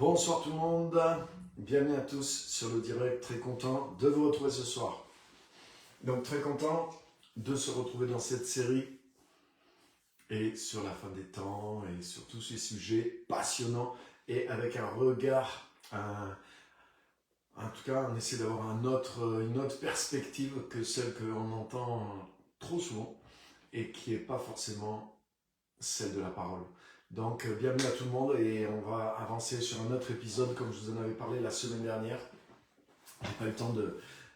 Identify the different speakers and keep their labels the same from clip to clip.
Speaker 1: Bonsoir tout le monde, bienvenue à tous sur le direct, très content de vous retrouver ce soir. Donc très content de se retrouver dans cette série et sur la fin des temps et sur tous ces sujets passionnants et avec un regard, en tout cas on essaie d'avoir une autre perspective que celle qu'on entend trop souvent et qui n'est pas forcément celle de la parole. Donc bienvenue à tout le monde et on va avancer sur un autre épisode comme je vous en avais parlé la semaine dernière. J'ai pas eu le temps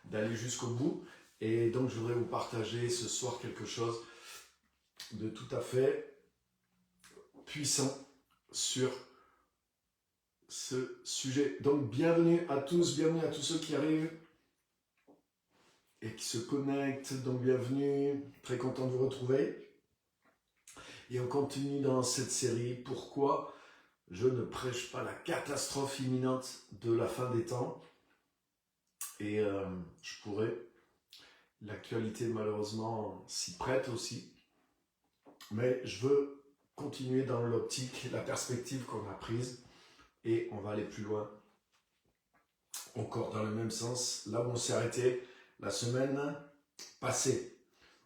Speaker 1: d'aller jusqu'au bout et donc je voudrais vous partager ce soir quelque chose de tout à fait puissant sur ce sujet. Donc bienvenue à tous ceux qui arrivent et qui se connectent. Donc bienvenue, très content de vous retrouver. Et on continue dans cette série. Pourquoi je ne prêche pas la catastrophe imminente de la fin des temps? Et je pourrais. L'actualité malheureusement s'y prête aussi. Mais je veux continuer dans l'optique, la perspective qu'on a prise. Et on va aller plus loin. Encore dans le même sens, là où on s'est arrêté la semaine passée.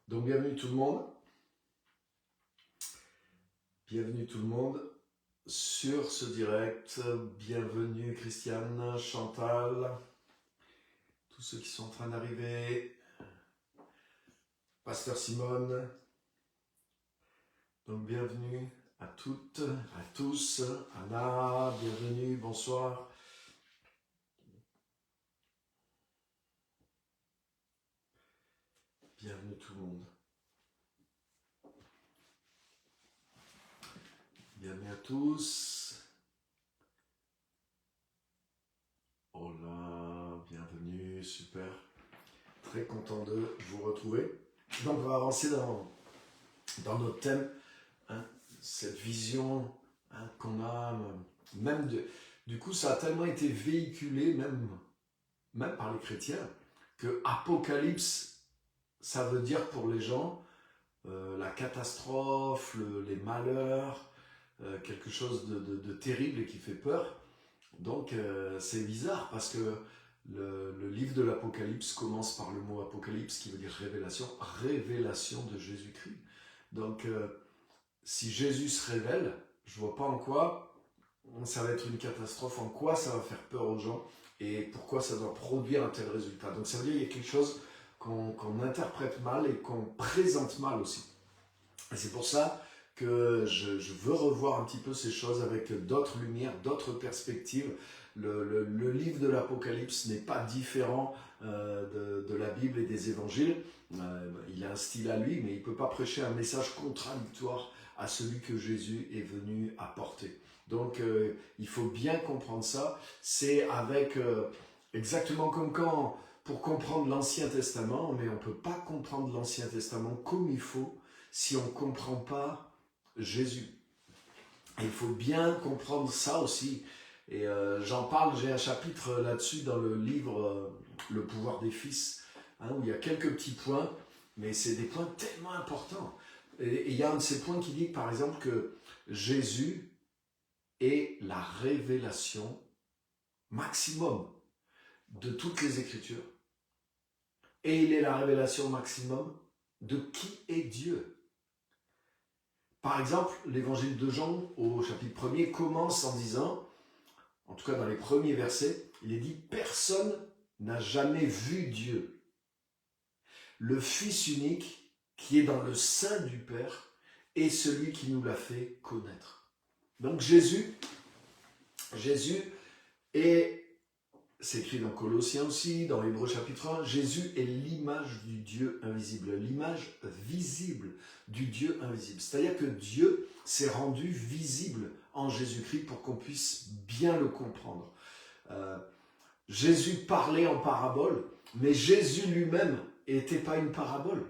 Speaker 1: Donc bienvenue tout le monde. Bienvenue tout le monde sur ce direct. Bienvenue Christiane, Chantal, tous ceux qui sont en train d'arriver. Pasteur Simone. Donc bienvenue à toutes, à tous. Anna, bienvenue, bonsoir. Bienvenue tout le monde. Bienvenue à tous. Hola, bienvenue, super. Très content de vous retrouver. Donc on va avancer dans notre thème, hein, cette vision qu'on a, même du coup ça a tellement été véhiculé, même par les chrétiens, que Apocalypse, ça veut dire pour les gens la catastrophe, les malheurs, quelque chose de terrible et qui fait peur. Donc c'est bizarre parce que le livre de l'Apocalypse commence par le mot Apocalypse qui veut dire révélation de Jésus-Christ. Donc si Jésus se révèle, je vois pas en quoi ça va être une catastrophe, en quoi ça va faire peur aux gens et pourquoi ça doit produire un tel résultat. Donc ça veut dire qu'il y a quelque chose qu'on interprète mal et qu'on présente mal aussi. Et c'est pour ça que je veux revoir un petit peu ces choses avec d'autres lumières, d'autres perspectives. Le livre de l'Apocalypse n'est pas différent de la Bible et des évangiles. Il a un style à lui, mais il ne peut pas prêcher un message contradictoire à celui que Jésus est venu apporter. Donc il faut bien comprendre ça. C'est avec exactement comme quand, pour comprendre l'Ancien Testament, mais on ne peut pas comprendre l'Ancien Testament comme il faut si on ne comprend pas Jésus. Et il faut bien comprendre ça aussi. Et j'en parle, j'ai un chapitre là-dessus dans le livre Le pouvoir des fils, où il y a quelques petits points, mais c'est des points tellement importants. Et il y a un de ces points qui dit par exemple que Jésus est la révélation maximum de toutes les Écritures. Et il est la révélation maximum de qui est Dieu. Par exemple, l'évangile de Jean, au chapitre 1er, commence en disant, en tout cas dans les premiers versets, il est dit « Personne n'a jamais vu Dieu. Le Fils unique qui est dans le sein du Père est celui qui nous l'a fait connaître. » Donc Jésus est, c'est écrit dans Colossiens aussi, dans Hébreux chapitre 1, Jésus est l'image du Dieu invisible, l'image visible du Dieu invisible. C'est-à-dire que Dieu s'est rendu visible en Jésus-Christ pour qu'on puisse bien le comprendre. Jésus parlait en parabole, mais Jésus lui-même n'était pas une parabole.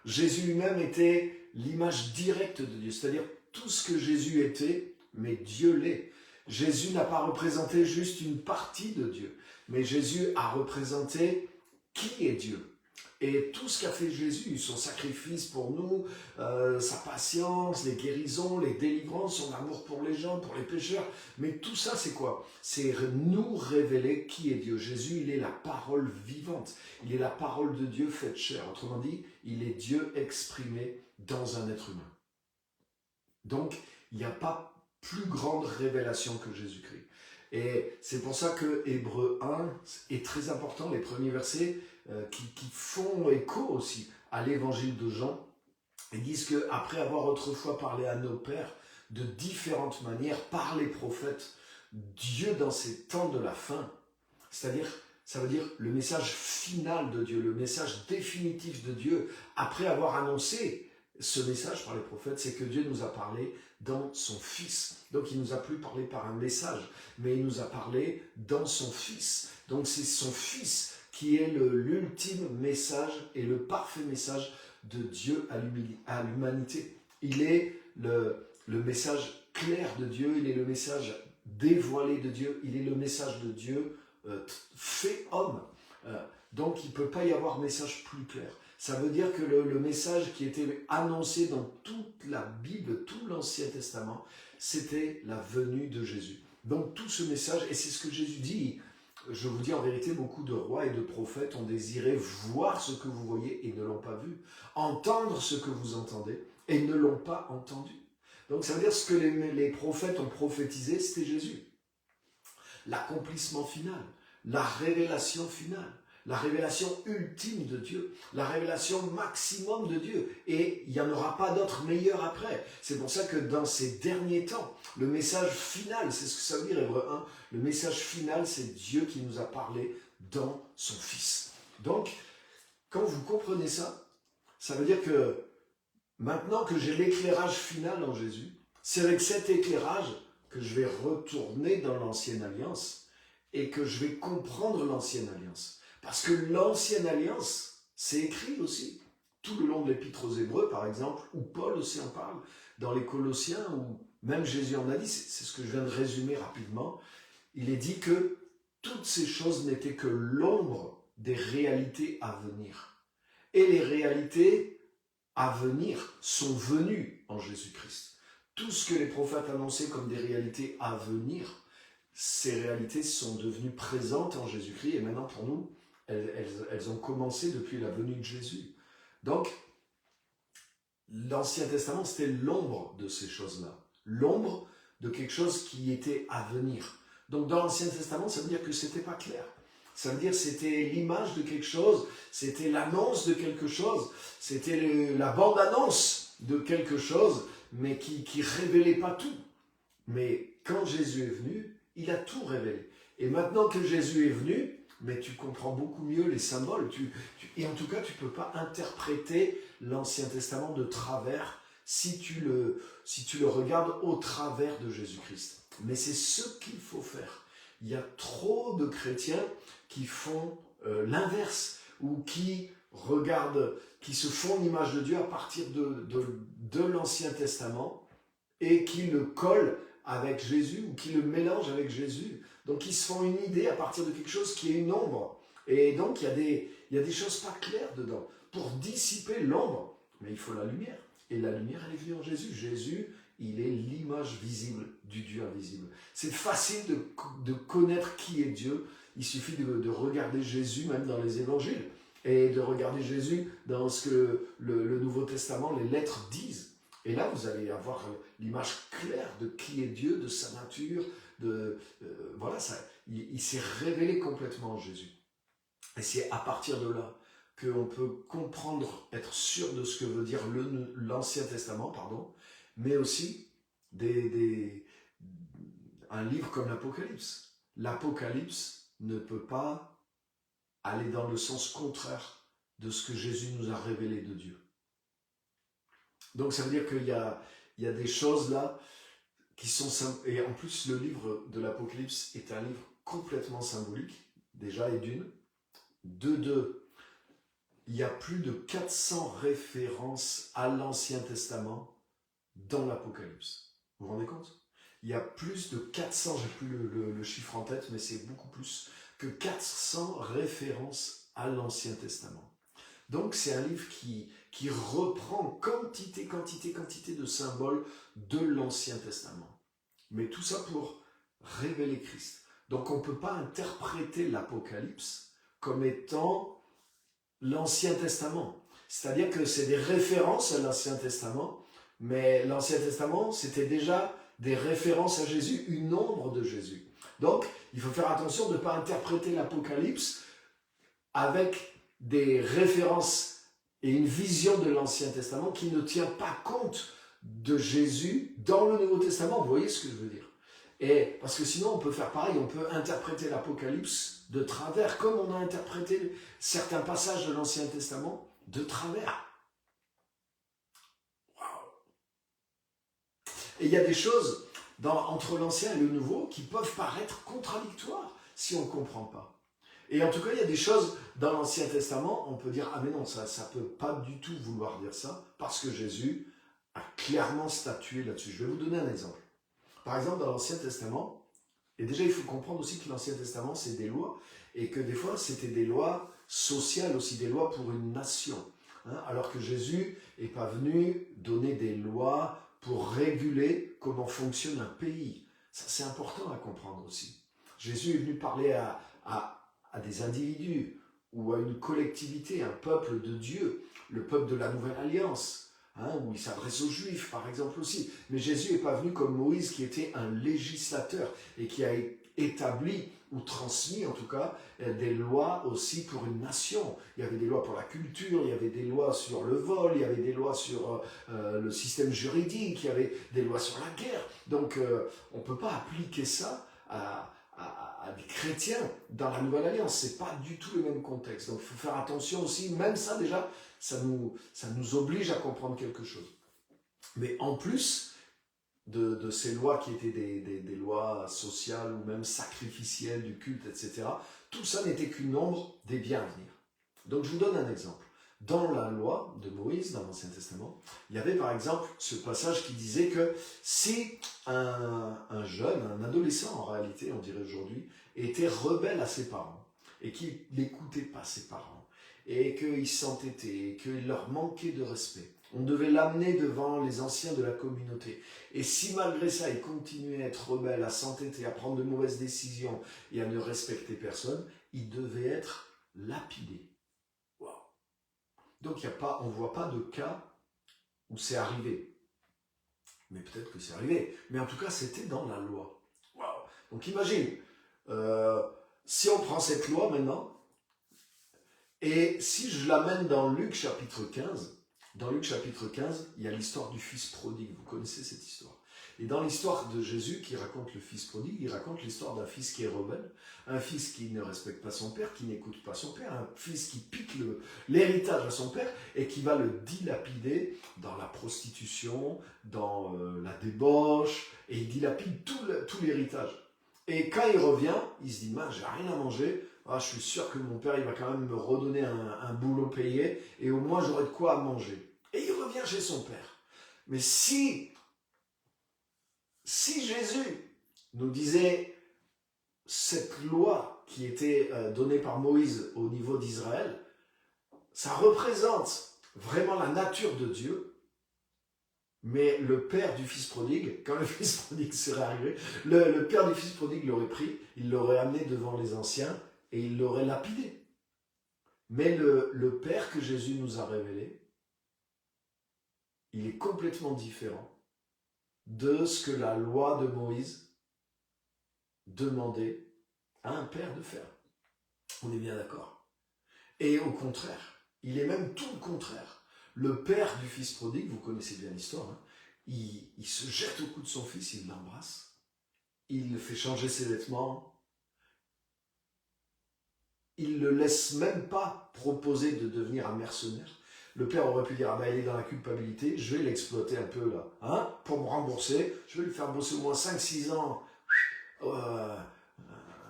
Speaker 1: Jésus lui-même était l'image directe de Dieu, c'est-à-dire tout ce que Jésus était, mais Dieu l'est. Jésus n'a pas représenté juste une partie de Dieu, mais Jésus a représenté qui est Dieu. Et tout ce qu'a fait Jésus, son sacrifice pour nous, sa patience, les guérisons, les délivrances, son amour pour les gens, pour les pécheurs, mais tout ça c'est quoi? C'est nous révéler qui est Dieu. Jésus, il est la parole vivante, il est la parole de Dieu faite chair. Autrement dit, il est Dieu exprimé dans un être humain. Donc, il n'y a pas plus grande révélation que Jésus-Christ. Et c'est pour ça que Hébreux 1 est très important, les premiers versets qui font écho aussi à l'évangile de Jean. Ils disent qu'après avoir autrefois parlé à nos pères de différentes manières par les prophètes, Dieu dans ces temps de la fin, c'est-à-dire, ça veut dire le message final de Dieu, le message définitif de Dieu, après avoir annoncé ce message par les prophètes, c'est que Dieu nous a parlé dans son Fils. Donc il ne nous a plus parlé par un message, mais il nous a parlé dans son Fils. Donc c'est son Fils qui est l'ultime message et le parfait message de Dieu à l'humanité. Il est le message clair de Dieu, il est le message dévoilé de Dieu, il est le message de Dieu fait homme. Donc il ne peut pas y avoir message plus clair. Ça veut dire que le message qui était annoncé dans toute la Bible, tout l'Ancien Testament, c'était la venue de Jésus. Donc tout ce message, et c'est ce que Jésus dit, je vous dis en vérité, beaucoup de rois et de prophètes ont désiré voir ce que vous voyez et ne l'ont pas vu, entendre ce que vous entendez et ne l'ont pas entendu. Donc ça veut dire ce que les prophètes ont prophétisé, c'était Jésus. L'accomplissement final, la révélation finale. La révélation ultime de Dieu, la révélation maximum de Dieu. Et il n'y en aura pas d'autre meilleur après. C'est pour ça que dans ces derniers temps, le message final, c'est ce que ça veut dire Hébreux 1, le message final, c'est Dieu qui nous a parlé dans son Fils. Donc, quand vous comprenez ça, ça veut dire que maintenant que j'ai l'éclairage final en Jésus, c'est avec cet éclairage que je vais retourner dans l'Ancienne Alliance et que je vais comprendre l'Ancienne Alliance. Parce que l'Ancienne Alliance, c'est écrit aussi, tout le long de l'Épître aux Hébreux, par exemple, où Paul aussi en parle, dans les Colossiens, où même Jésus en a dit, c'est ce que je viens de résumer rapidement, il est dit que toutes ces choses n'étaient que l'ombre des réalités à venir. Et les réalités à venir sont venues en Jésus-Christ. Tout ce que les prophètes annonçaient comme des réalités à venir, ces réalités sont devenues présentes en Jésus-Christ, et maintenant pour nous, elles ont commencé depuis la venue de Jésus. Donc, l'Ancien Testament, c'était l'ombre de ces choses-là. L'ombre de quelque chose qui était à venir. Donc, dans l'Ancien Testament, ça veut dire que c'était pas clair. Ça veut dire que c'était l'image de quelque chose, c'était l'annonce de quelque chose, c'était la bande-annonce de quelque chose, mais qui révélait pas tout. Mais quand Jésus est venu, il a tout révélé. Et maintenant que Jésus est venu, mais tu comprends beaucoup mieux les symboles. Et en tout cas, tu ne peux pas interpréter l'Ancien Testament de travers si tu le regardes au travers de Jésus-Christ. Mais c'est ce qu'il faut faire. Il y a trop de chrétiens qui font l'inverse, ou qui regardent, qui se font l'image de Dieu à partir de l'Ancien Testament et qui le collent avec Jésus ou qui le mélangent avec Jésus. Donc ils se font une idée à partir de quelque chose qui est une ombre. Et donc il y a des choses pas claires dedans. Pour dissiper l'ombre, mais il faut la lumière. Et la lumière, elle est venue en Jésus. Jésus, il est l'image visible du Dieu invisible. C'est facile de connaître qui est Dieu. Il suffit de regarder Jésus, même dans les évangiles, et de regarder Jésus dans ce que le Nouveau Testament, les lettres disent. Et là, vous allez avoir l'image claire de qui est Dieu, de sa nature, voilà, il s'est révélé complètement en Jésus. Et c'est à partir de là qu'on peut comprendre, être sûr de ce que veut dire l'Ancien Testament, mais aussi un livre comme l'Apocalypse. L'Apocalypse ne peut pas aller dans le sens contraire de ce que Jésus nous a révélé de Dieu. Donc ça veut dire qu'il y a des choses là qui sont... Et en plus, le livre de l'Apocalypse est un livre complètement symbolique, déjà, et d'une. De deux, il y a plus de 400 références à l'Ancien Testament dans l'Apocalypse. Vous vous rendez compte ? Il y a plus de 400, j'ai plus le chiffre en tête, mais c'est beaucoup plus que 400 références à l'Ancien Testament. Donc c'est un livre qui reprend quantité de symboles de l'Ancien Testament. Mais tout ça pour révéler Christ. Donc on ne peut pas interpréter l'Apocalypse comme étant l'Ancien Testament. C'est-à-dire que c'est des références à l'Ancien Testament, mais l'Ancien Testament, c'était déjà des références à Jésus, une ombre de Jésus. Donc, il faut faire attention de ne pas interpréter l'Apocalypse avec des références et une vision de l'Ancien Testament qui ne tient pas compte de Jésus dans le Nouveau Testament. Vous voyez ce que je veux dire? Et parce que sinon, on peut faire pareil, on peut interpréter l'Apocalypse de travers, comme on a interprété certains passages de l'Ancien Testament de travers. Et il y a des choses entre l'Ancien et le Nouveau qui peuvent paraître contradictoires si on ne comprend pas. Et en tout cas, il y a des choses dans l'Ancien Testament, on peut dire, ah mais non, ça ne peut pas du tout vouloir dire ça, parce que Jésus a clairement statué là-dessus. Je vais vous donner un exemple. Par exemple, dans l'Ancien Testament, et déjà il faut comprendre aussi que l'Ancien Testament, c'est des lois, et que des fois, c'était des lois sociales aussi, des lois pour une nation. Alors que Jésus n'est pas venu donner des lois pour réguler comment fonctionne un pays. Ça, c'est important à comprendre aussi. Jésus est venu parler à des individus ou à une collectivité, un peuple de Dieu, le peuple de la Nouvelle Alliance, où il s'adresse aux Juifs, par exemple aussi. Mais Jésus n'est pas venu comme Moïse, qui était un législateur et qui a établi ou transmis, en tout cas, des lois aussi pour une nation. Il y avait des lois pour la culture, il y avait des lois sur le vol, il y avait des lois sur le système juridique, il y avait des lois sur la guerre. Donc, on ne peut pas appliquer ça à des chrétiens dans la Nouvelle Alliance. Ce n'est pas du tout le même contexte. Donc, il faut faire attention aussi. Même ça, déjà, ça nous oblige à comprendre quelque chose. Mais en plus de ces lois qui étaient des lois sociales ou même sacrificielles du culte, etc., tout ça n'était qu'une ombre des biens à venir. Donc, je vous donne un exemple. Dans la loi de Moïse, dans l'Ancien Testament, il y avait par exemple ce passage qui disait que si un jeune, un adolescent en réalité, on dirait aujourd'hui, était rebelle à ses parents et qu'il n'écoutait pas ses parents et qu'il s'entêtait et qu'il leur manquait de respect, on devait l'amener devant les anciens de la communauté. Et si malgré ça, il continuait à être rebelle, à s'entêter, à prendre de mauvaises décisions et à ne respecter personne, il devait être lapidé. Donc on ne voit pas de cas où c'est arrivé. Mais peut-être que c'est arrivé. Mais en tout cas, c'était dans la loi. Wow. Donc imagine, si on prend cette loi maintenant, et si je l'amène dans Luc chapitre 15, dans Luc chapitre 15, il y a l'histoire du fils prodigue. Vous connaissez cette histoire. Et dans l'histoire de Jésus qui raconte le fils prodigue, il raconte l'histoire d'un fils qui est rebelle, un fils qui ne respecte pas son père, qui n'écoute pas son père, un fils qui pique l'héritage à son père et qui va le dilapider dans la prostitution, dans la débauche, et il dilapide tout l'héritage. Et quand il revient, il se dit, j'ai rien à manger, je suis sûr que mon père il va quand même me redonner un boulot payé, et au moins j'aurai de quoi manger. Et il revient chez son père. Mais si Jésus nous disait cette loi qui était donnée par Moïse au niveau d'Israël, ça représente vraiment la nature de Dieu, mais le père du fils prodigue, quand le fils prodigue serait arrivé, le père du fils prodigue l'aurait pris, il l'aurait amené devant les anciens et il l'aurait lapidé. Mais le père que Jésus nous a révélé, il est complètement différent de ce que la loi de Moïse demandait à un père de faire. On est bien d'accord. Et au contraire, il est même tout le contraire. Le père du fils prodigue, vous connaissez bien l'histoire, il se jette au cou de son fils, il l'embrasse, il le fait changer ses vêtements, il ne le laisse même pas proposer de devenir un mercenaire. Le père aurait pu dire, il est dans la culpabilité, je vais l'exploiter un peu là, pour me rembourser, je vais lui faire bosser au moins 5-6 ans,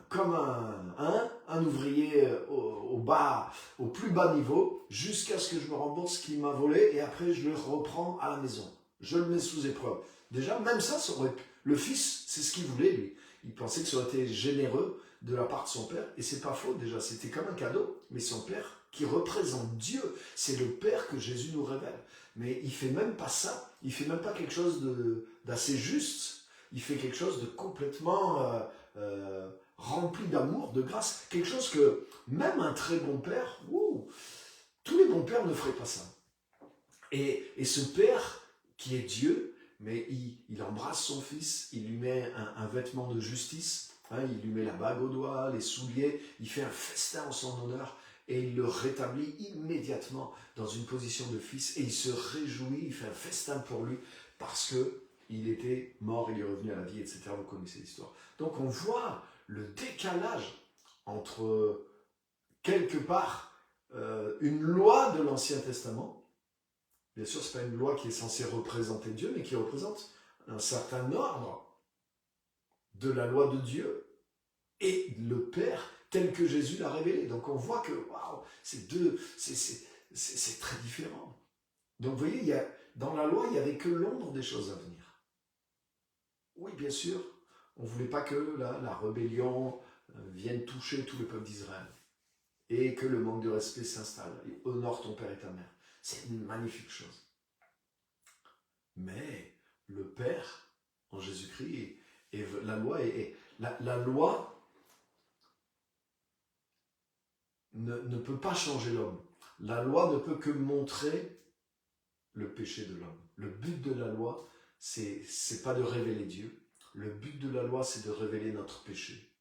Speaker 1: comme un ouvrier au plus bas niveau, jusqu'à ce que je me rembourse ce qu'il m'a volé, et après je le reprends à la maison. Je le mets sous épreuve. Déjà, même ça aurait pu. Le fils, c'est ce qu'il voulait, lui. Il pensait que ça aurait été généreux de la part de son père, et c'est pas faux déjà, c'était comme un cadeau, mais son père qui représente Dieu. C'est le Père que Jésus nous révèle. Mais il ne fait même pas ça. Il ne fait même pas quelque chose d'assez juste. Il fait quelque chose de complètement rempli d'amour, de grâce. Quelque chose que même un très bon Père, tous les bons pères ne feraient pas ça. Et ce Père qui est Dieu, mais il embrasse son Fils, il lui met un vêtement de justice, il lui met la bague au doigt, les souliers, il fait un festin en son honneur et il le rétablit immédiatement dans une position de fils et il se réjouit, il fait un festin pour lui parce qu'il était mort, il est revenu à la vie, etc. Vous connaissez l'histoire. Donc on voit le décalage entre quelque part une loi de l'Ancien Testament. Bien sûr, ce n'est pas une loi qui est censée représenter Dieu, mais qui représente un certain ordre de la loi de Dieu et le Père tel que Jésus l'a révélé. Donc on voit que c'est très différent. Donc vous voyez, dans la loi, il n'y avait que l'ombre des choses à venir. Oui, bien sûr, on ne voulait pas que la rébellion vienne toucher tout le peuple d'Israël et que le manque de respect s'installe. Honore ton père et ta mère. C'est une magnifique chose. Mais le Père, en Jésus-Christ, et la loi, la loi ne peut pas changer l'homme. La loi ne peut que montrer le péché de l'homme. Le but de la loi, c'est pas de révéler Dieu. Le but de la loi, c'est de révéler notre péché.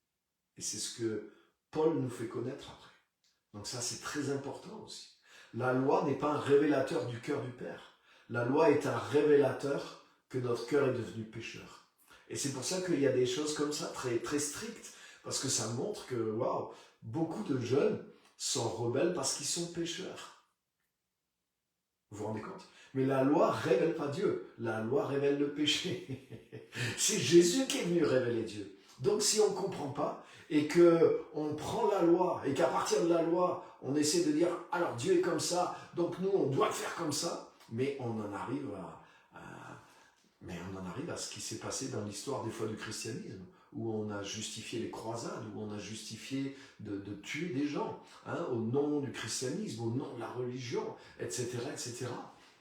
Speaker 1: Et c'est ce que Paul nous fait connaître après. Donc ça, c'est très important aussi. La loi n'est pas un révélateur du cœur du Père. La loi est un révélateur que notre cœur est devenu pécheur. Et c'est pour ça qu'il y a des choses comme ça, très, très strictes, parce que ça montre que, beaucoup de jeunes sont rebelles parce qu'ils sont pécheurs. Vous vous rendez compte? Mais la loi ne révèle pas Dieu. La loi révèle le péché. C'est Jésus qui est venu révéler Dieu. Donc si on ne comprend pas, et qu'on prend la loi, et qu'à partir de la loi, on essaie de dire, alors Dieu est comme ça, donc nous on doit faire comme ça, mais on en arrive à ce qui s'est passé dans l'histoire des fois du christianisme, où on a justifié les croisades, où on a justifié de tuer des gens, au nom du christianisme, au nom de la religion, etc., etc.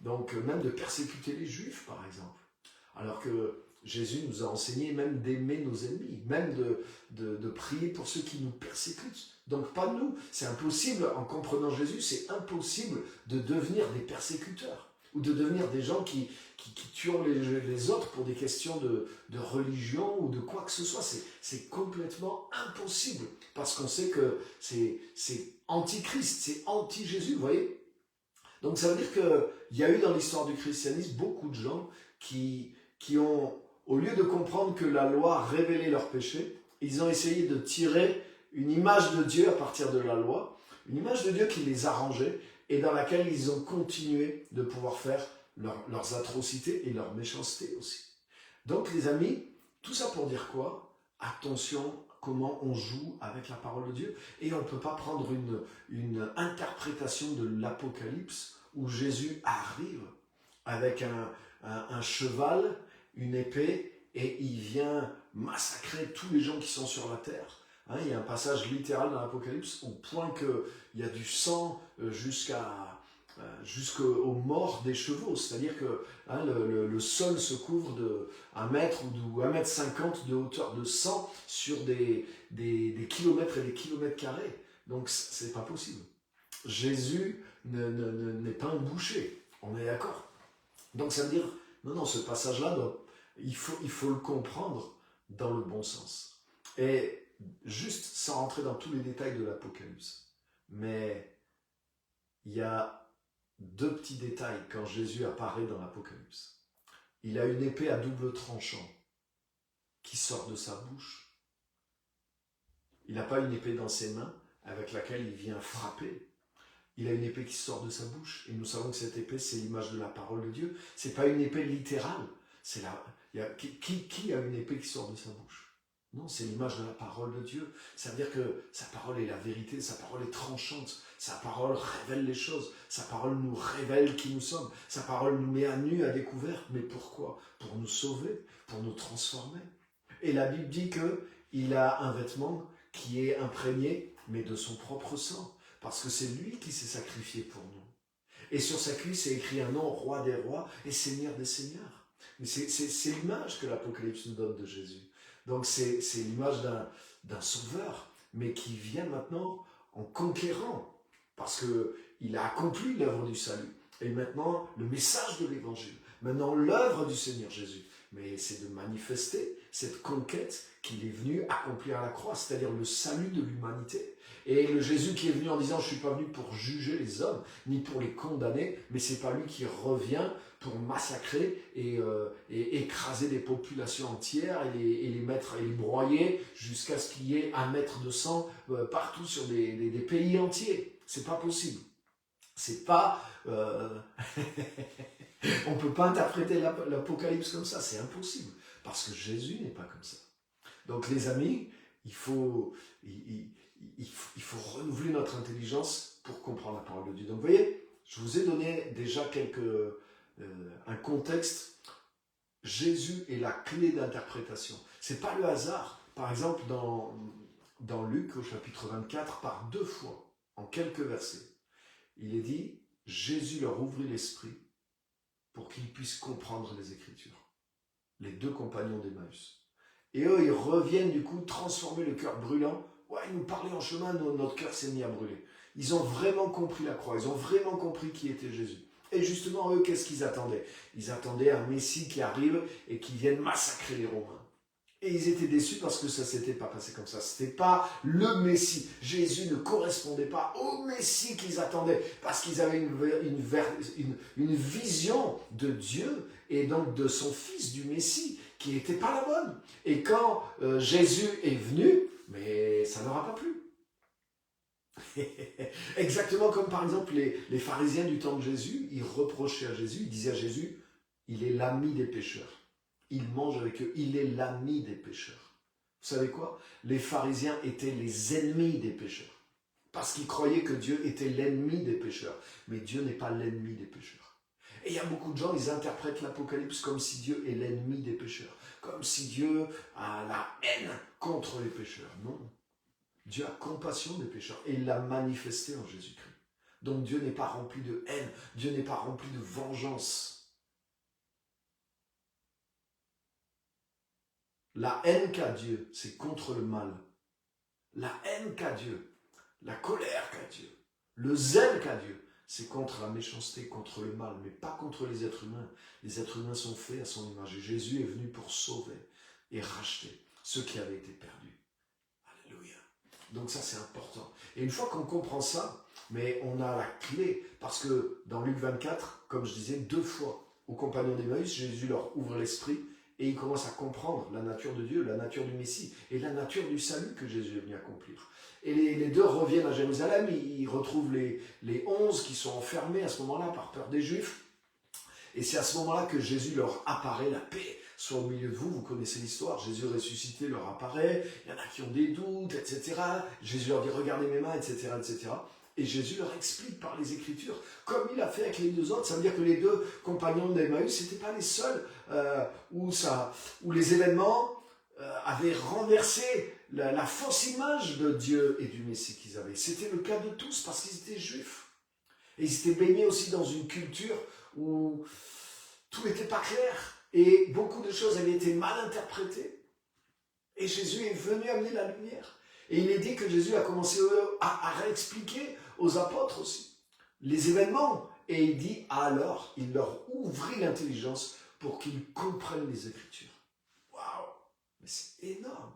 Speaker 1: Donc même de persécuter les juifs, par exemple. Alors que Jésus nous a enseigné même d'aimer nos ennemis, même de prier pour ceux qui nous persécutent. Donc pas nous, c'est impossible, en comprenant Jésus, c'est impossible de devenir des persécuteurs, ou de devenir des gens qui tuent les autres pour des questions de religion ou de quoi que ce soit. C'est complètement impossible, parce qu'on sait que c'est anti-Christ, c'est anti-Jésus, vous voyez. Donc ça veut dire qu'il y a eu dans l'histoire du christianisme beaucoup de gens qui ont, au lieu de comprendre que la loi révélait leurs péchés, ils ont essayé de tirer une image de Dieu à partir de la loi, une image de Dieu qui les arrangeait et dans laquelle ils ont continué de pouvoir faire leurs atrocités et leur méchanceté aussi. Donc les amis, tout ça pour dire quoi? Attention comment on joue avec la parole de Dieu, et on ne peut pas prendre une interprétation de l'Apocalypse où Jésus arrive avec un cheval, une épée, et il vient massacrer tous les gens qui sont sur la terre. Il y a un passage littéral dans l'Apocalypse au point qu'il y a du sang jusqu'aux morts des chevaux. C'est-à-dire que le sol se couvre de 1 mètre ou 1 mètre 50 de hauteur de sang sur des kilomètres et des kilomètres carrés. Donc c'est pas possible. Jésus n'est pas un boucher, on est d'accord. Donc ça veut dire, non, ce passage-là, il faut le comprendre dans le bon sens. Et juste sans rentrer dans tous les détails de l'Apocalypse. Mais il y a 2 petits détails quand Jésus apparaît dans l'Apocalypse. Il a une épée à double tranchant qui sort de sa bouche. Il n'a pas une épée dans ses mains avec laquelle il vient frapper. Il a une épée qui sort de sa bouche. Et nous savons que cette épée, c'est l'image de la parole de Dieu. Ce n'est pas une épée littérale. Qui a une épée qui sort de sa bouche? Non, c'est l'image de la parole de Dieu. Ça veut dire que sa parole est la vérité, sa parole est tranchante, sa parole révèle les choses, sa parole nous révèle qui nous sommes, sa parole nous met à nu, à découvert. Mais pourquoi? Pour nous sauver, pour nous transformer. Et la Bible dit qu'il a un vêtement qui est imprégné, mais de son propre sang. parce que c'est lui qui s'est sacrifié pour nous. Et sur sa cuisse, c'est écrit un nom, roi des rois et seigneur des seigneurs. Mais c'est l'image que l'Apocalypse nous donne de Jésus. Donc c'est l'image d'un sauveur, mais qui vient maintenant en conquérant, parce qu'il a accompli l'œuvre du salut. Et maintenant, le message de l'évangile, maintenant l'œuvre du Seigneur Jésus, mais c'est de manifester cette conquête qu'il est venu accomplir à la croix, c'est-à-dire le salut de l'humanité. Et le Jésus qui est venu en disant « Je ne suis pas venu pour juger les hommes, ni pour les condamner, mais ce n'est pas lui qui revient pour massacrer et écraser des populations entières et les mettre et les broyer jusqu'à ce qu'il y ait 1 mètre de sang partout sur des pays entiers. C'est pas possible. C'est pas... On ne peut pas interpréter l'Apocalypse comme ça, c'est impossible. Parce que Jésus n'est pas comme ça. Donc les amis, il faut renouveler notre intelligence pour comprendre la parole de Dieu. Donc vous voyez, je vous ai donné déjà un contexte. Jésus est la clé d'interprétation. Ce n'est pas le hasard. Par exemple, dans Luc, au chapitre 24, par 2 fois, en quelques versets, il est dit, Jésus leur ouvrit l'esprit pour qu'ils puissent comprendre les Écritures. Les 2 compagnons d'Emmaüs. Et eux, ils reviennent du coup transformer le cœur brûlant. Ouais, ils nous parlaient en chemin, notre cœur s'est mis à brûler. Ils ont vraiment compris la croix, ils ont vraiment compris qui était Jésus. Et justement, eux, qu'est-ce qu'ils attendaient? Ils attendaient un Messie qui arrive et qui vienne massacrer les Romains. Et ils étaient déçus parce que ça ne s'était pas passé comme ça. Ce n'était pas le Messie. Jésus ne correspondait pas au Messie qu'ils attendaient parce qu'ils avaient une vision de Dieu et donc de son Fils, du Messie, qui n'était pas la bonne. Et quand Jésus est venu, mais ça ne leur a pas plu. Exactement comme par exemple les pharisiens du temps de Jésus, ils reprochaient à Jésus, ils disaient à Jésus, il est l'ami des pécheurs. Il mange avec eux, il est l'ami des pécheurs. Vous savez quoi? Les pharisiens étaient les ennemis des pécheurs. Parce qu'ils croyaient que Dieu était l'ennemi des pécheurs. Mais Dieu n'est pas l'ennemi des pécheurs. Et il y a beaucoup de gens, ils interprètent l'Apocalypse comme si Dieu est l'ennemi des pécheurs. Comme si Dieu a la haine contre les pécheurs. Non. Dieu a compassion des pécheurs. Et il l'a manifesté en Jésus-Christ. Donc Dieu n'est pas rempli de haine. Dieu n'est pas rempli de vengeance. La haine qu'a Dieu, c'est contre le mal. La haine qu'a Dieu, la colère qu'a Dieu, le zèle qu'a Dieu, c'est contre la méchanceté, contre le mal, mais pas contre les êtres humains. Les êtres humains sont faits à son image. Et Jésus est venu pour sauver et racheter ceux qui avaient été perdus. Alléluia. Donc ça, c'est important. Et une fois qu'on comprend ça, mais on a la clé, parce que dans Luc 24, comme je disais, 2 fois, aux compagnons d'Emmaüs, Jésus leur ouvre l'esprit, et ils commencent à comprendre la nature de Dieu, la nature du Messie et la nature du salut que Jésus est venu accomplir. Et les 2 reviennent à Jérusalem, ils retrouvent les 11 qui sont enfermés à ce moment-là par peur des Juifs. Et c'est à ce moment-là que Jésus leur apparaît, la paix soit au milieu de vous. Vous connaissez l'histoire, Jésus ressuscité leur apparaît, il y en a qui ont des doutes, etc. Jésus leur dit regardez mes mains, etc., etc. Et Jésus leur explique par les Écritures, comme il a fait avec les 2 autres. Ça veut dire que les 2 compagnons d'Emmaüs, ce n'étaient pas les seuls où les événements avaient renversé la fausse image de Dieu et du Messie qu'ils avaient. C'était le cas de tous parce qu'ils étaient juifs. Et ils étaient baignés aussi dans une culture où tout n'était pas clair et beaucoup de choses avaient été mal interprétées. Et Jésus est venu amener la lumière. Et il est dit que Jésus a commencé à réexpliquer aux apôtres aussi les événements. Et il dit alors, il leur ouvrit l'intelligence pour qu'ils comprennent les Écritures. Waouh! Mais c'est énorme.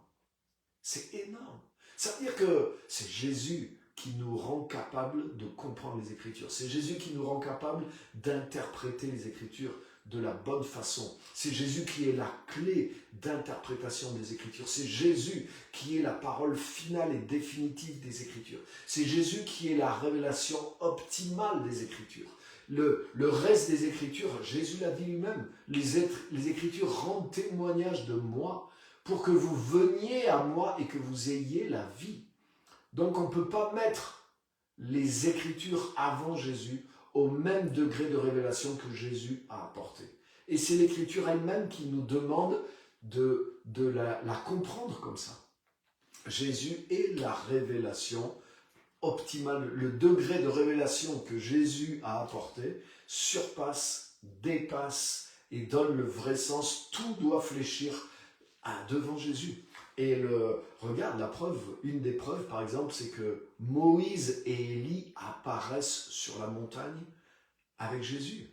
Speaker 1: C'est énorme. Ça veut dire que c'est Jésus qui nous rend capables de comprendre les Écritures. C'est Jésus qui nous rend capables d'interpréter les Écritures de la bonne façon. C'est Jésus qui est la clé d'interprétation des Écritures. C'est Jésus qui est la parole finale et définitive des Écritures. C'est Jésus qui est la révélation optimale des Écritures. Le reste des Écritures, Jésus l'a dit lui-même, les Écritures rendent témoignage de moi pour que vous veniez à moi et que vous ayez la vie. Donc on ne peut pas mettre les Écritures avant Jésus au même degré de révélation que Jésus a apporté. Et c'est l'Écriture elle-même qui nous demande de la comprendre comme ça. Jésus est la révélation optimal, le degré de révélation que Jésus a apporté surpasse, dépasse et donne le vrai sens. Tout doit fléchir devant Jésus. Et regarde, la preuve, une des preuves par exemple, c'est que Moïse et Élie apparaissent sur la montagne avec Jésus.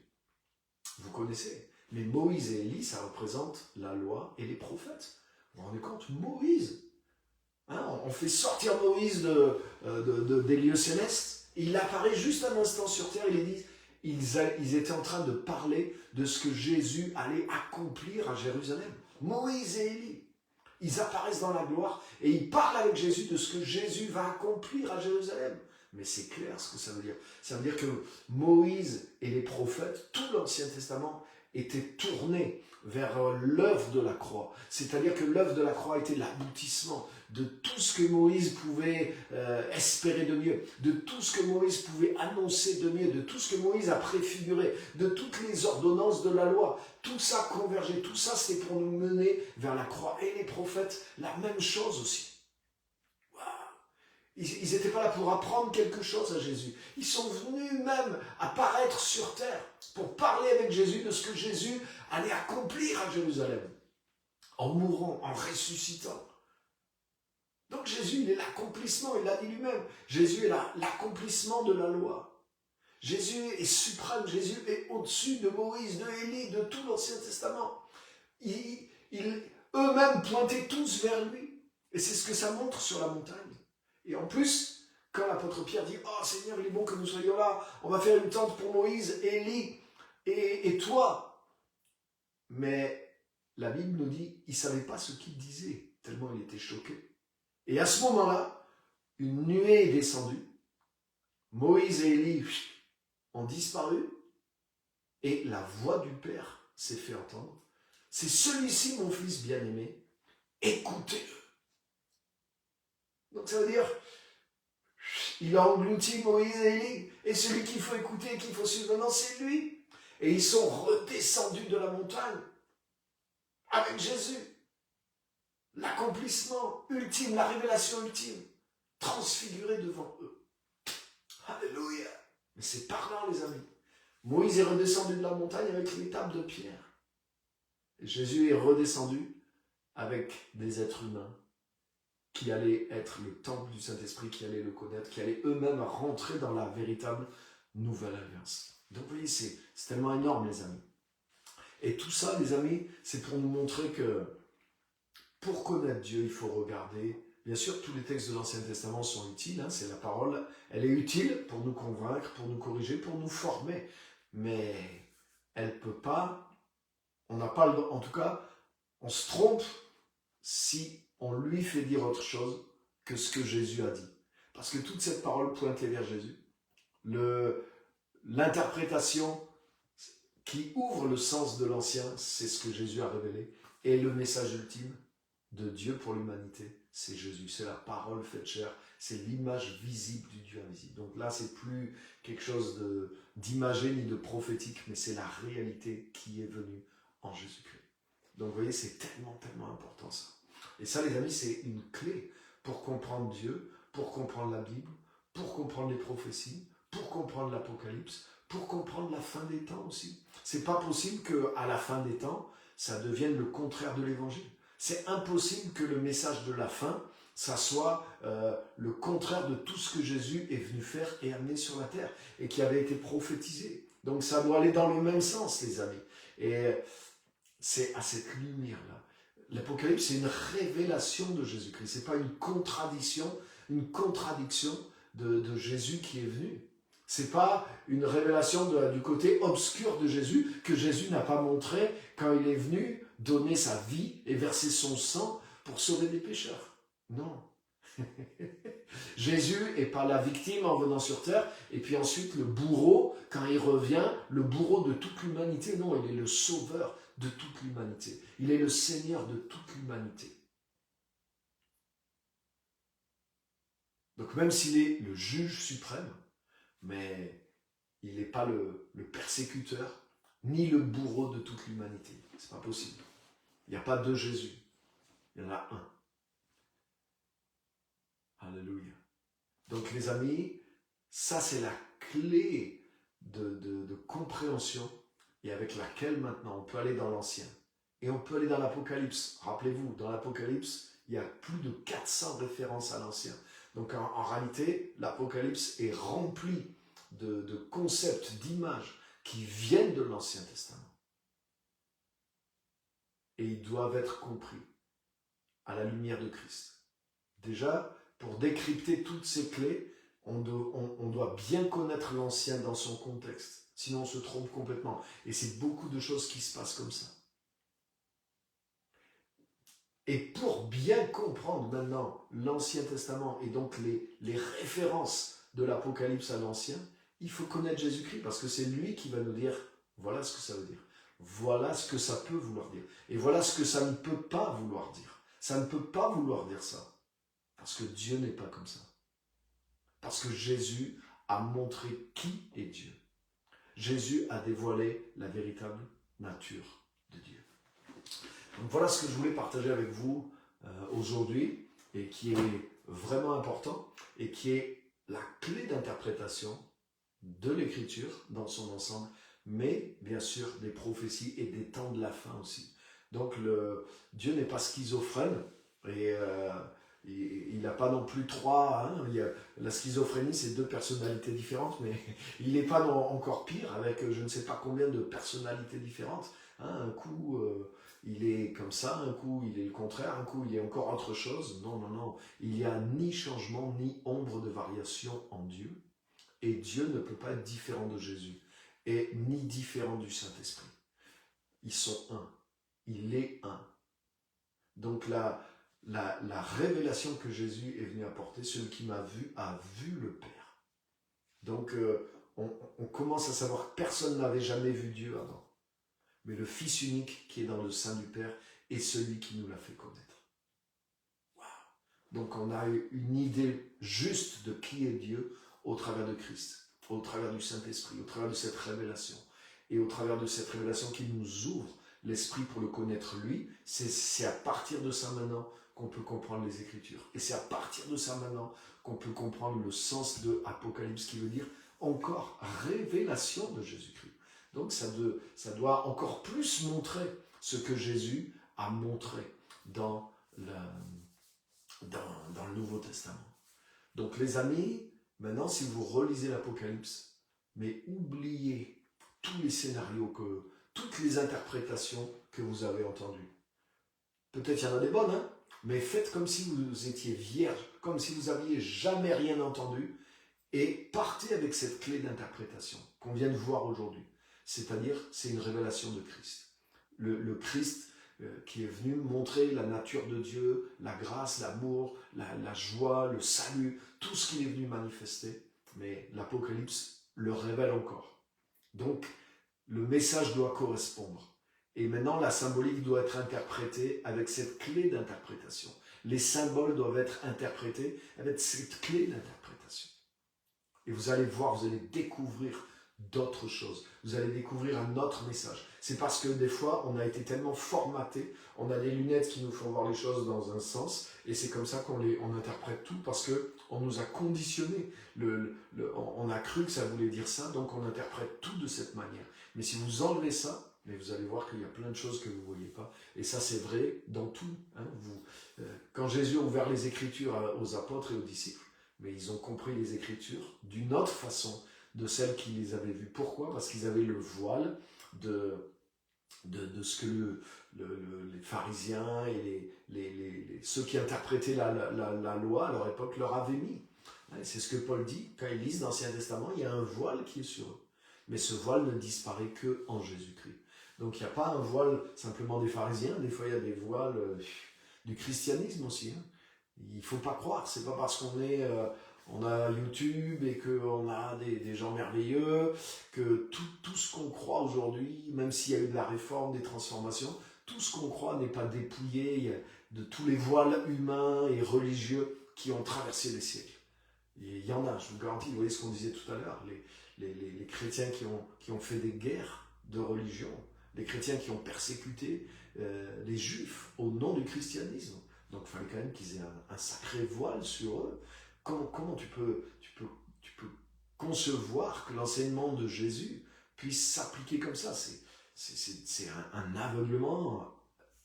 Speaker 1: Vous connaissez. Mais Moïse et Élie, ça représente la loi et les prophètes. Vous vous rendez compte, Moïse, on fait sortir Moïse des lieux célestes. Il apparaît juste un instant sur terre. Ils étaient en train de parler de ce que Jésus allait accomplir à Jérusalem. Moïse et Élie, ils apparaissent dans la gloire et ils parlent avec Jésus de ce que Jésus va accomplir à Jérusalem. Mais c'est clair ce que ça veut dire. Ça veut dire que Moïse et les prophètes, tout l'Ancien Testament, étaient tournés vers l'œuvre de la croix. C'est-à-dire que l'œuvre de la croix était l'aboutissement de tout ce que Moïse pouvait espérer de mieux, de tout ce que Moïse pouvait annoncer de mieux, de tout ce que Moïse a préfiguré, de toutes les ordonnances de la loi. Tout ça convergeait, tout ça c'est pour nous mener vers la croix. Et les prophètes, la même chose aussi. Ils n'étaient pas là pour apprendre quelque chose à Jésus. Ils sont venus même apparaître sur terre pour parler avec Jésus de ce que Jésus allait accomplir à Jérusalem. En mourant, en ressuscitant. Donc Jésus, il est l'accomplissement, il l'a dit lui-même. Jésus est l'accomplissement de la loi. Jésus est suprême, Jésus est au-dessus de Moïse, de Élie, de tout l'Ancien Testament. Eux-mêmes pointaient tous vers lui. Et c'est ce que ça montre sur la montagne. Et en plus, quand l'apôtre Pierre dit « Oh Seigneur, il est bon que nous soyons là, on va faire une tente pour Moïse, Élie et toi. » Mais la Bible nous dit « Il ne savait pas ce qu'il disait, tellement il était choqué. » Et à ce moment-là, une nuée est descendue, Moïse et Élie ont disparu, et la voix du Père s'est fait entendre. « C'est celui-ci mon fils bien-aimé, écoutez-le. » Donc ça veut dire, il a englouti Moïse et Élie, et celui qu'il faut écouter, qu'il faut suivre maintenant, c'est lui. Et ils sont redescendus de la montagne avec Jésus. L'accomplissement ultime, la révélation ultime, transfigurée devant eux. Alléluia. Mais c'est parlant, les amis. Moïse est redescendu de la montagne avec l'étape de pierre. Et Jésus est redescendu avec des êtres humains qui allaient être le temple du Saint-Esprit, qui allaient le connaître, qui allaient eux-mêmes rentrer dans la véritable nouvelle alliance. Donc vous voyez, c'est tellement énorme, les amis. Et tout ça, les amis, c'est pour nous montrer que pour connaître Dieu, il faut regarder. Bien sûr, tous les textes de l'Ancien Testament sont utiles, c'est la parole. Elle est utile pour nous convaincre, pour nous corriger, pour nous former. Mais elle ne peut pas, on n'a pas, en tout cas, on se trompe si on lui fait dire autre chose que ce que Jésus a dit. Parce que toute cette parole pointait vers Jésus. L'interprétation qui ouvre le sens de l'ancien, c'est ce que Jésus a révélé. Et le message ultime de Dieu pour l'humanité, c'est Jésus. C'est la parole faite chair. C'est l'image visible du Dieu invisible. Donc là, c'est plus quelque chose d'imagé ni de prophétique, mais c'est la réalité qui est venue en Jésus-Christ. Donc vous voyez, c'est tellement, tellement important ça. Et ça, les amis, c'est une clé pour comprendre Dieu, pour comprendre la Bible, pour comprendre les prophéties, pour comprendre l'Apocalypse, pour comprendre la fin des temps aussi. C'est pas possible qu'à la fin des temps, ça devienne le contraire de l'Évangile. C'est impossible que le message de la fin, ça soit le contraire de tout ce que Jésus est venu faire et amener sur la terre et qui avait été prophétisé. Donc ça doit aller dans le même sens, les amis. Et c'est à cette lumière-là. L'Apocalypse, c'est une révélation de Jésus-Christ. Ce n'est pas une contradiction de Jésus qui est venu. Ce n'est pas une révélation du côté obscur de Jésus que Jésus n'a pas montré quand il est venu donner sa vie et verser son sang pour sauver des pécheurs. Non. Jésus n'est pas la victime en venant sur terre et puis ensuite le bourreau, quand il revient, le bourreau de toute l'humanité. Non, il est le sauveur de toute l'humanité. Il est le Seigneur de toute l'humanité. Donc même s'il est le juge suprême, mais il n'est pas le persécuteur, ni le bourreau de toute l'humanité. C'est pas possible. Il n'y a pas deux Jésus. Il y en a un. Alléluia. Donc les amis, ça c'est la clé de compréhension et avec laquelle maintenant on peut aller dans l'Ancien. Et on peut aller dans l'Apocalypse. Rappelez-vous, dans l'Apocalypse, il y a plus de 400 références à l'Ancien. Donc en réalité, l'Apocalypse est rempli de concepts, d'images qui viennent de l'Ancien Testament. Et ils doivent être compris à la lumière de Christ. Déjà, pour décrypter toutes ces clés, on doit bien connaître l'Ancien dans son contexte. Sinon, on se trompe complètement. Et c'est beaucoup de choses qui se passent comme ça. Et pour bien comprendre maintenant l'Ancien Testament et donc les références de l'Apocalypse à l'Ancien, il faut connaître Jésus-Christ parce que c'est lui qui va nous dire voilà ce que ça veut dire. Voilà ce que ça peut vouloir dire. Et voilà ce que ça ne peut pas vouloir dire. Ça ne peut pas vouloir dire ça. Parce que Dieu n'est pas comme ça. Parce que Jésus a montré qui est Dieu. Jésus a dévoilé la véritable nature de Dieu. Donc voilà ce que je voulais partager avec vous aujourd'hui et qui est vraiment important et qui est la clé d'interprétation de l'écriture dans son ensemble, mais bien sûr des prophéties et des temps de la fin aussi. Donc Dieu n'est pas schizophrène et il n'a pas non plus trois. La schizophrénie, c'est deux personnalités différentes, mais il n'est pas encore pire avec je ne sais pas combien de personnalités différentes. Un coup, il est comme ça, un coup, il est le contraire, un coup, il est encore autre chose. Non, non, non. Il n'y a ni changement, ni ombre de variation en Dieu. Et Dieu ne peut pas être différent de Jésus, et ni différent du Saint-Esprit. Ils sont un. Il est un. Donc la révélation que Jésus est venu apporter, celui qui m'a vu a vu le Père. Donc on commence à savoir que personne n'avait jamais vu Dieu avant. Mais le Fils unique qui est dans le sein du Père est celui qui nous l'a fait connaître. Wow. Donc on a eu une idée juste de qui est Dieu au travers de Christ, au travers du Saint-Esprit, au travers de cette révélation. Et au travers de cette révélation qui nous ouvre l'esprit pour le connaître lui, c'est à partir de ça maintenant qu'on peut comprendre les Écritures. Et c'est à partir de ça maintenant qu'on peut comprendre le sens de Apocalypse qui veut dire encore révélation de Jésus-Christ. Donc ça doit encore plus montrer ce que Jésus a montré dans le Nouveau Testament. Donc les amis, maintenant si vous relisez l'Apocalypse, mais oubliez tous les scénarios, toutes les interprétations que vous avez entendues. Peut-être il y en a des bonnes, mais faites comme si vous étiez vierge, comme si vous n'aviez jamais rien entendu, et partez avec cette clé d'interprétation qu'on vient de voir aujourd'hui. C'est-à-dire, c'est une révélation de Christ. Le Christ qui est venu montrer la nature de Dieu, la grâce, l'amour, la joie, le salut, tout ce qu'il est venu manifester. Mais l'Apocalypse le révèle encore. Donc, le message doit correspondre. Et maintenant, la symbolique doit être interprétée avec cette clé d'interprétation. Les symboles doivent être interprétés avec cette clé d'interprétation. Et vous allez voir, vous allez découvrir d'autres choses. Vous allez découvrir un autre message. C'est parce que des fois, on a été tellement formaté, on a des lunettes qui nous font voir les choses dans un sens, et c'est comme ça on interprète tout, parce qu'on nous a conditionné. On a cru que ça voulait dire ça, donc on interprète tout de cette manière. Mais si vous enlevez ça, mais vous allez voir qu'il y a plein de choses que vous ne voyez pas. Et ça, c'est vrai dans tout. Quand Jésus a ouvert les Écritures aux apôtres et aux disciples, mais ils ont compris les Écritures d'une autre façon de celles qui les avaient vues. Pourquoi ? Parce qu'ils avaient le voile de ce que les pharisiens et ceux qui interprétaient la loi à leur époque leur avaient mis. C'est ce que Paul dit. Quand ils lisent l'Ancien Testament, il y a un voile qui est sur eux. Mais ce voile ne disparaît qu'en Jésus-Christ. Donc il n'y a pas un voile simplement des pharisiens, des fois il y a des voiles du christianisme aussi. Il ne faut pas croire, c'est pas parce on a YouTube et qu'on a des gens merveilleux que tout ce qu'on croit aujourd'hui, même s'il y a eu de la réforme, des transformations, tout ce qu'on croit n'est pas dépouillé de tous les voiles humains et religieux qui ont traversé les siècles. Et il y en a, je vous garantis, vous voyez ce qu'on disait tout à l'heure, les chrétiens qui ont fait des guerres de religion, les chrétiens qui ont persécuté les juifs au nom du christianisme. Donc il fallait quand même qu'ils aient un sacré voile sur eux. comment tu peux concevoir que l'enseignement de Jésus puisse s'appliquer comme ça? C'est un aveuglement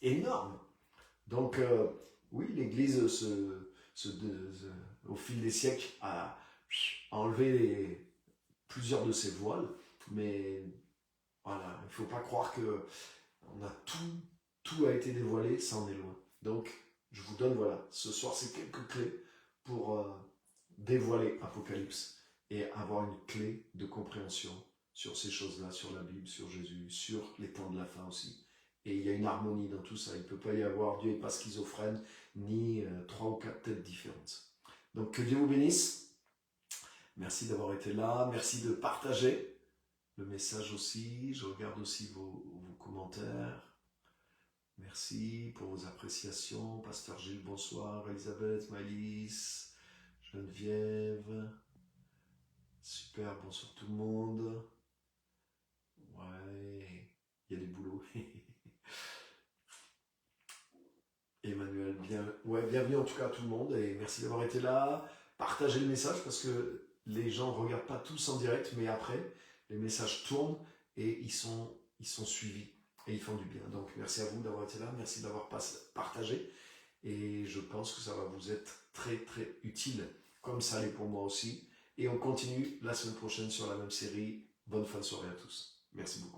Speaker 1: énorme. Donc, oui, l'Église, au fil des siècles, a enlevé plusieurs de ses voiles, mais voilà, il ne faut pas croire que on a tout a été dévoilé, ça en est loin. Donc, je vous donne, voilà, ce soir, c'est quelques clés pour dévoiler Apocalypse et avoir une clé de compréhension sur ces choses-là, sur la Bible, sur Jésus, sur les temps de la fin aussi. Et il y a une harmonie dans tout ça. Il ne peut pas y avoir, Dieu n'est pas schizophrène, ni 3 ou 4 têtes différentes. Donc, que Dieu vous bénisse. Merci d'avoir été là. Merci de partager le message aussi. Je regarde aussi vos commentaires. Merci pour vos appréciations. Pasteur Gilles, bonsoir. Elisabeth, Maëlys, Geneviève. Super, bonsoir tout le monde. Ouais, il y a du boulot. Emmanuel, bienvenue en tout cas à tout le monde et merci d'avoir été là. Partagez le message parce que les gens ne regardent pas tous en direct, mais après, les messages tournent et ils sont suivis et ils font du bien. Donc merci à vous d'avoir été là, merci d'avoir partagé et je pense que ça va vous être très très utile, comme ça l'est pour moi aussi. Et on continue la semaine prochaine sur la même série. Bonne fin de soirée à tous. Merci beaucoup.